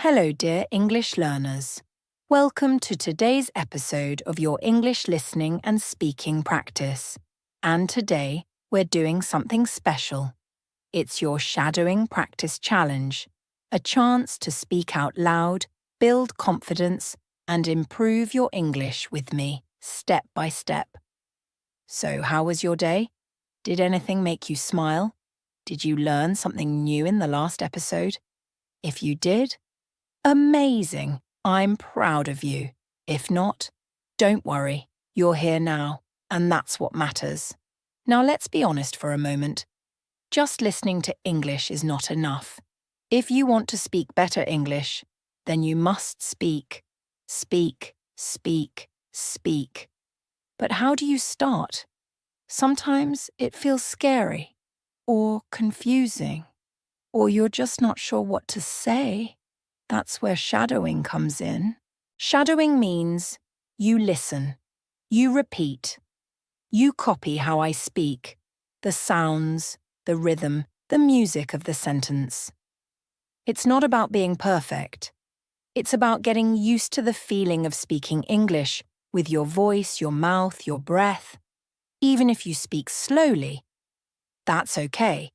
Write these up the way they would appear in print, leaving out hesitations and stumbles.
Hello, dear English learners. Welcome to today's episode of your English listening and speaking practice. And today, we're doing something special. It's your shadowing practice challenge, a chance to speak out loud, build confidence, and improve your English with me, step by step. So, how was your day? Did anything make you smile? Did you learn something new in the last episode? If you did, amazing! I'm proud of you. If not, don't worry, you're here now, and that's what matters. Now let's be honest for a moment. Just listening to English is not enough. If you want to speak better English, then you must speak. Speak, speak, speak. But how do you start? Sometimes it feels scary, or confusing, or you're just not sure what to say. That's where shadowing comes in. Shadowing means you listen, you repeat, you copy how I speak, the sounds, the rhythm, the music of the sentence. It's not about being perfect. It's about getting used to the feeling of speaking English with your voice, your mouth, your breath. Even if you speak slowly, that's okay.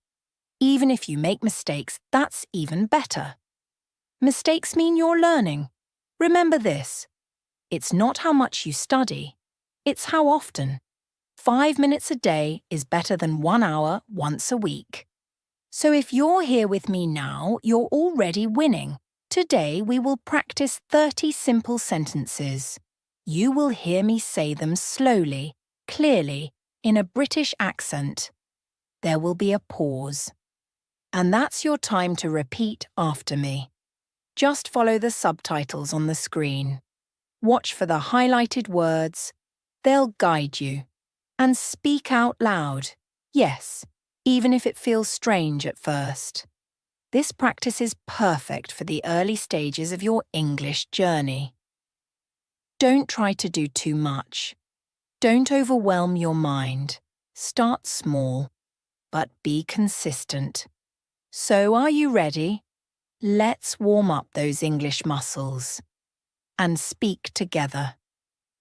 Even if you make mistakes, that's even better. Mistakes mean you're learning. Remember this. It's not how much you study, it's how often. 5 minutes a day is better than 1 hour once a week. So if you're here with me now, you're already winning. Today we will practice 30 simple sentences. You will hear me say them slowly, clearly, in a British accent. There will be a pause. And that's your time to repeat after me. Just follow the subtitles on the screen. Watch for the highlighted words. They'll guide you. And speak out loud. Yes, even if it feels strange at first. This practice is perfect for the early stages of your English journey. Don't try to do too much. Don't overwhelm your mind. Start small, but be consistent. So are you ready? Let's warm up those English muscles and speak together.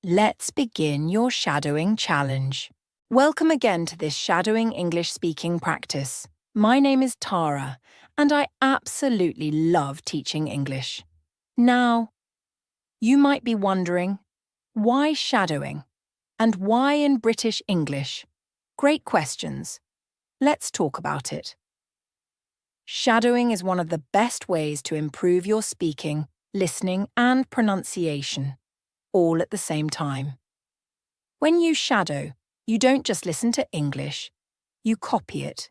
Let's begin your shadowing challenge. Welcome again to this shadowing English speaking practice. My name is Tara, and I absolutely love teaching English. Now, you might be wondering, why shadowing? And why in British English? Great questions. Let's talk about it. Shadowing is one of the best ways to improve your speaking, listening, and pronunciation, all at the same time. When you shadow, you don't just listen to English, you copy it.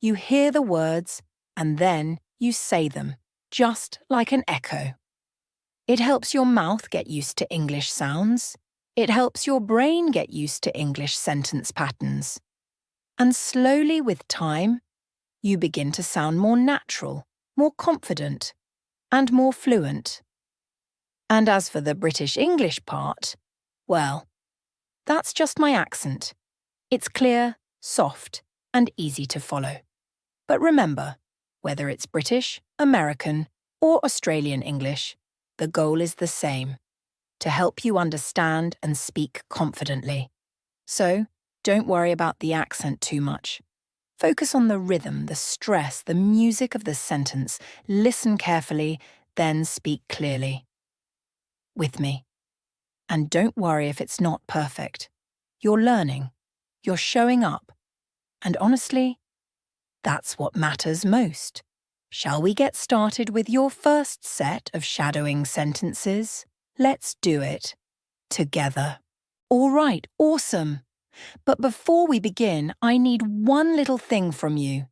You hear the words, and then you say them, just like an echo. It helps your mouth get used to English sounds. It helps your brain get used to English sentence patterns. And slowly with time, you begin to sound more natural, more confident, and more fluent. And as for the British English part, well, that's just my accent. It's clear, soft, and easy to follow. But remember, whether it's British, American, or Australian English, the goal is the same, to help you understand and speak confidently. So, don't worry about the accent too much. Focus on the rhythm, the stress, the music of the sentence. Listen carefully, then speak clearly. With me. And don't worry if it's not perfect. You're learning. You're showing up. And honestly, that's what matters most. Shall we get started with your first set of shadowing sentences? Let's do it. Together. All right, awesome. But before we begin, I need one little thing from you.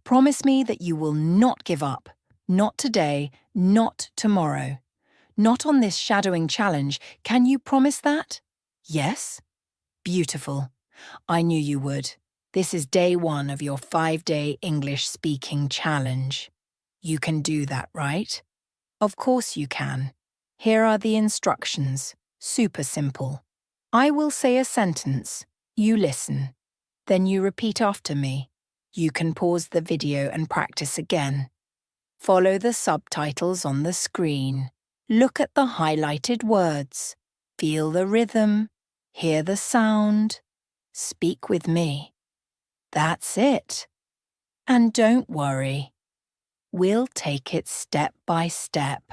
Promise me that you will not give up. Not today, not tomorrow. Not on this shadowing challenge. Can you promise that? Yes? Beautiful. I knew you would. This is day 1 of your 5-day English speaking challenge. You can do that, right? Of course you can. Here are the instructions. Super simple. I will say a sentence. You listen. Then you repeat after me. You can pause the video and practice again. Follow the subtitles on the screen. Look at the highlighted words. Feel the rhythm. Hear the sound. Speak with me. That's it. And don't worry. We'll take it step by step.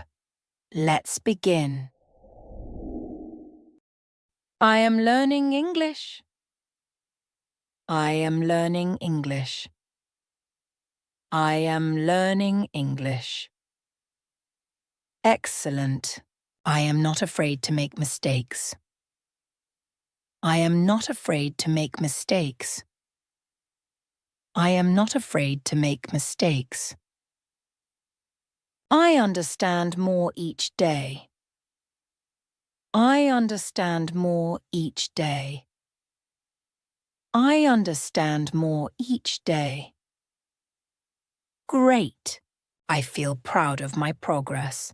Let's begin. I am learning English. I am learning English. I am learning English. Excellent. I am not afraid to make mistakes. I am not afraid to make mistakes. I am not afraid to make mistakes. I understand more each day. I understand more each day. I understand more each day. Great. I feel proud of my progress.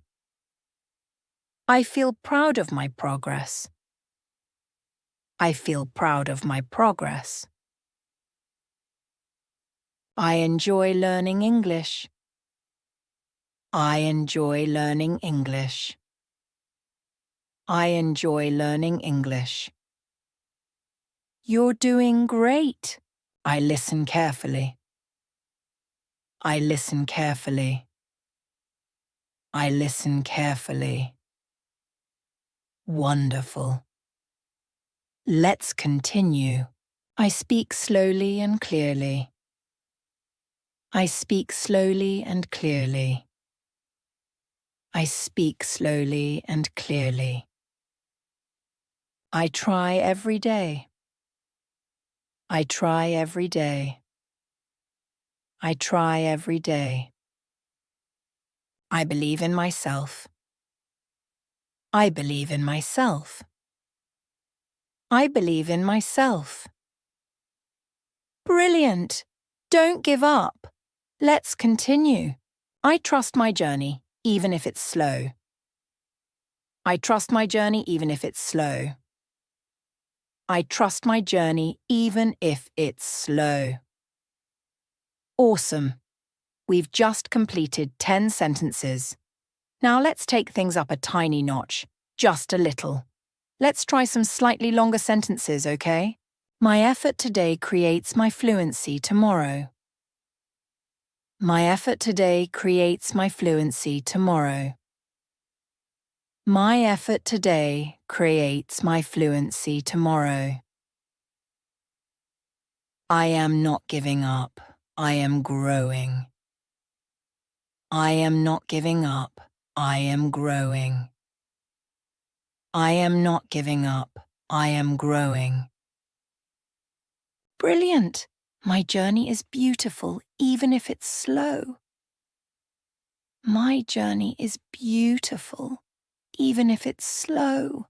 I feel proud of my progress. I feel proud of my progress. I enjoy learning English. I enjoy learning English. I enjoy learning English. You're doing great. I listen carefully. I listen carefully. I listen carefully. Wonderful. Let's continue. I speak slowly and clearly. I speak slowly and clearly. I speak slowly and clearly. I try every day. I try every day. I try every day. I believe in myself. I believe in myself. I believe in myself. Brilliant! Don't give up. Let's continue. I trust my journey, even if it's slow. I trust my journey, even if it's slow. I trust my journey, even if it's slow. Awesome. We've just completed 10 sentences. Now let's take things up a tiny notch, just a little. Let's try some slightly longer sentences, okay? My effort today creates my fluency tomorrow. My effort today creates my fluency tomorrow. My effort today creates my fluency tomorrow. I am not giving up. I am growing. I am not giving up. I am growing. I am not giving up. I am growing. Brilliant! My journey is beautiful, even if it's slow. My journey is beautiful, even if it's slow.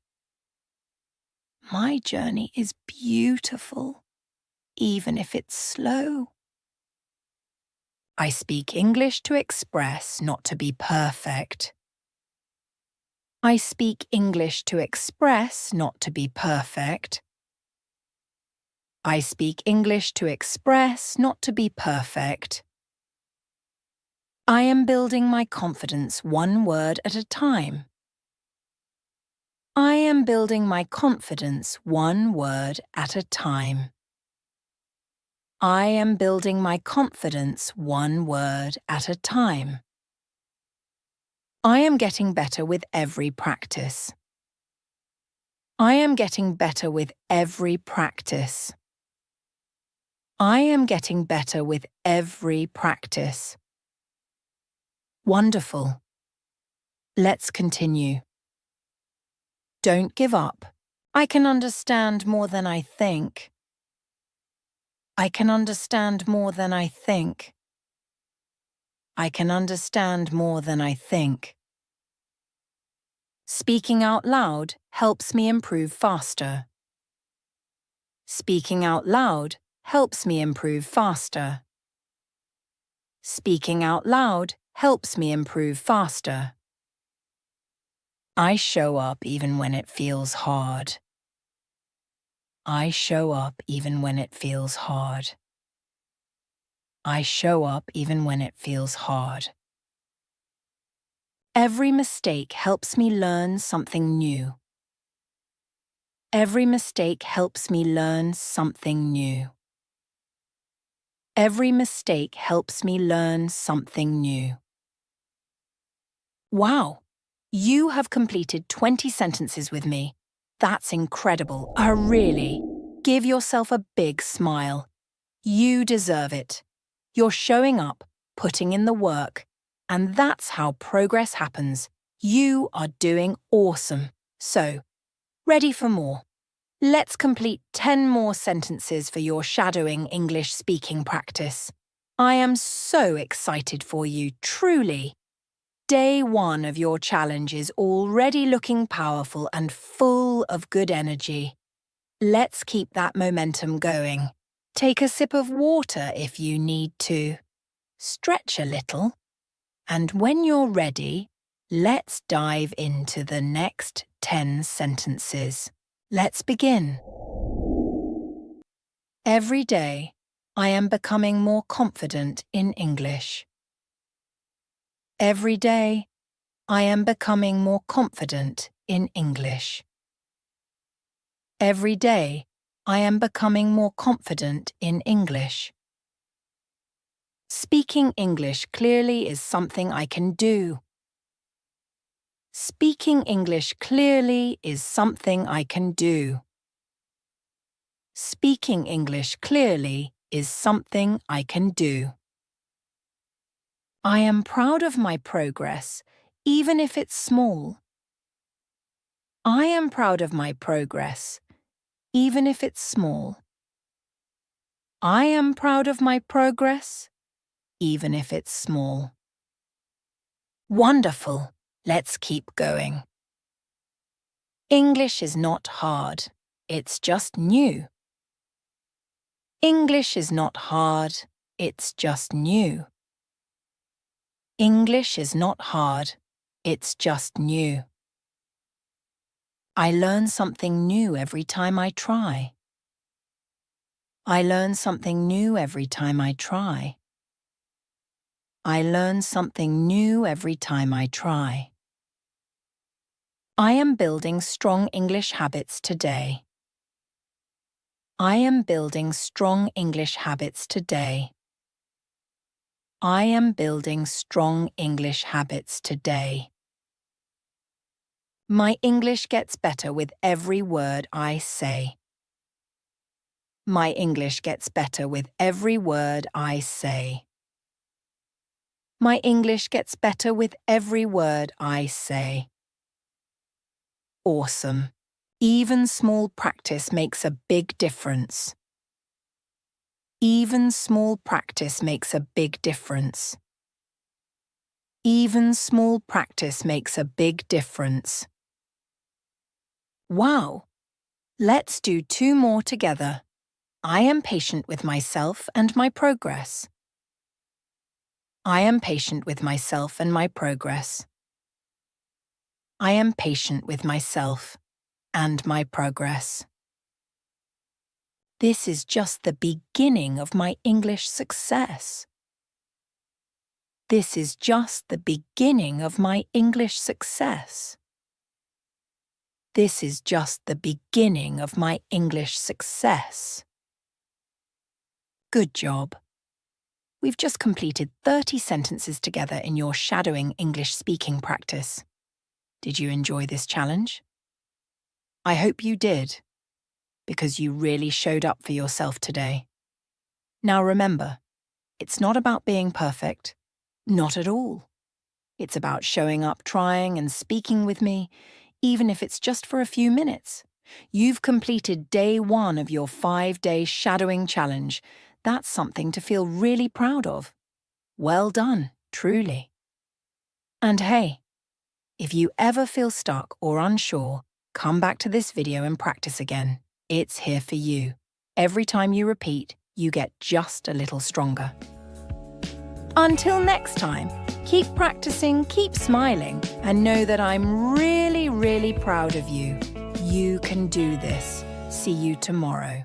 My journey is beautiful, even if it's slow. I speak English to express, not to be perfect. I speak English to express, not to be perfect. I speak English to express, not to be perfect. I am building my confidence one word at a time. I am building my confidence one word at a time. I am building my confidence one word at a time. I am getting better with every practice. I am getting better with every practice. I am getting better with every practice. Wonderful. Let's continue. Don't give up. I can understand more than I think. I can understand more than I think. I can understand more than I think. Speaking out loud helps me improve faster. Speaking out loud helps me improve faster. Speaking out loud helps me improve faster. I show up even when it feels hard. I show up even when it feels hard. I show up even when it feels hard. Every mistake helps me learn something new. Every mistake helps me learn something new. Every mistake helps me learn something new. Wow! You have completed 20 sentences with me. That's incredible. Really. Give yourself a big smile. You deserve it. You're showing up, putting in the work, and that's how progress happens. You are doing awesome. So, ready for more? Let's complete 10 more sentences for your shadowing English speaking practice. I am so excited for you, truly. Day 1 of your challenge is already looking powerful and full of good energy. Let's keep that momentum going. Take a sip of water if you need to. Stretch a little. And when you're ready, let's dive into the next 10 sentences. Let's begin. Every day, I am becoming more confident in English. Every day, I am becoming more confident in English. Every day, I am becoming more confident in English. Speaking English clearly is something I can do. Speaking English clearly is something I can do. Speaking English clearly is something I can do. I am proud of my progress, even if it's small. I am proud of my progress, even if it's small. I am proud of my progress, even if it's small. Wonderful! Let's keep going. English is not hard, it's just new. English is not hard, it's just new. English is not hard, it's just new. I learn something new every time I try. I learn something new every time I try. I learn something new every time I try. I am building strong English habits today. I am building strong English habits today. I am building strong English habits today. My English gets better with every word I say. My English gets better with every word I say. My English gets better with every word I say. Awesome. Even small practice makes a big difference. Even small practice makes a big difference. Even small practice makes a big difference. Wow! Let's do 2 more together. I am patient with myself and my progress. I am patient with myself and my progress. I am patient with myself and my progress. This is just the beginning of my English success. This is just the beginning of my English success. This is just the beginning of my English success. Good job. We've just completed 30 sentences together in your shadowing English speaking practice. Did you enjoy this challenge? I hope you did, because you really showed up for yourself today. Now remember, it's not about being perfect. Not at all. It's about showing up, trying and speaking with me, even if it's just for a few minutes. You've completed day 1 of your 5-day shadowing challenge. That's something to feel really proud of. Well done, truly. And hey, if you ever feel stuck or unsure, come back to this video and practice again. It's here for you. Every time you repeat, you get just a little stronger. Until next time, keep practicing, keep smiling, and know that I'm really, really proud of you. You can do this. See you tomorrow.